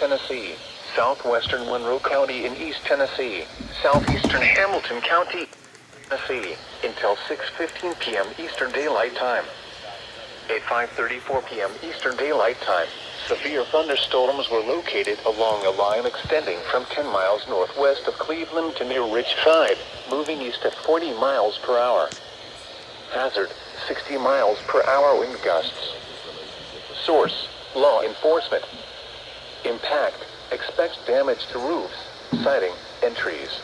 Tennessee, southwestern Monroe County in East Tennessee, southeastern Hamilton County, Tennessee, until 6:15 p.m. Eastern Daylight Time. At 5:34 p.m. Eastern Daylight Time, severe thunderstorms were located along a line extending from 10 miles northwest of Cleveland to near Richside, moving east at 40 miles per hour. Hazard, 60 miles per hour wind gusts. Source, law enforcement. Impact, expects damage to roofs, siding, and trees.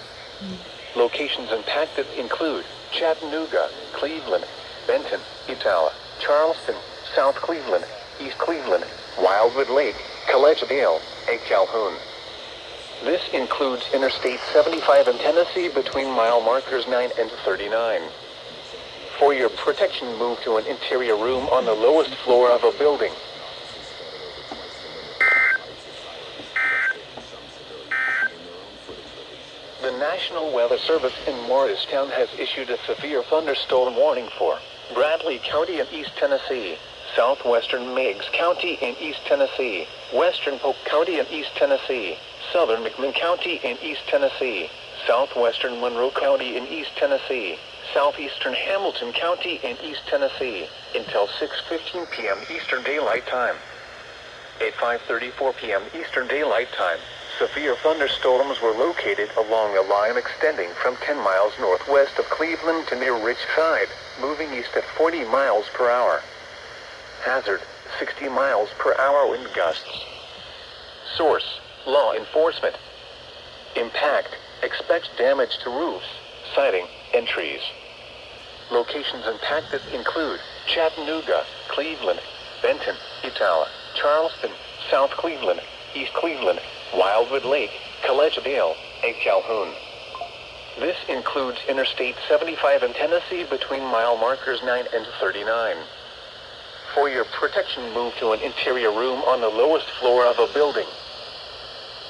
Locations impacted include Chattanooga, Cleveland, Benton, Etala, Charleston, South Cleveland, East Cleveland, Wildwood Lake, Collegedale, and Calhoun. This includes Interstate 75 in Tennessee between mile markers 9 and 39. For your protection, move to an interior room on the lowest floor of a building. The National Weather Service in Morristown has issued a severe thunderstorm warning for Bradley County in East Tennessee, southwestern Meigs County in East Tennessee, western Polk County in East Tennessee, southern McMinn County in East Tennessee, southwestern Monroe County in East Tennessee, southeastern Hamilton County in East Tennessee, until 6:15 p.m. Eastern Daylight Time. At 5:34 p.m. Eastern Daylight Time, severe thunderstorms were located along a line extending from 10 miles northwest of Cleveland to near Richside, moving east at 40 miles per hour. Hazard, 60 miles per hour wind gusts. Source, law enforcement. Impact, expects damage to roofs, siding, and trees. Locations impacted include Chattanooga, Cleveland, Benton, Etala, Charleston, South Cleveland, East Cleveland, Wildwood Lake, Collegedale, and Calhoun. This includes Interstate 75 in Tennessee between mile markers 9 and 39. For your protection, move to an interior room on the lowest floor of a building.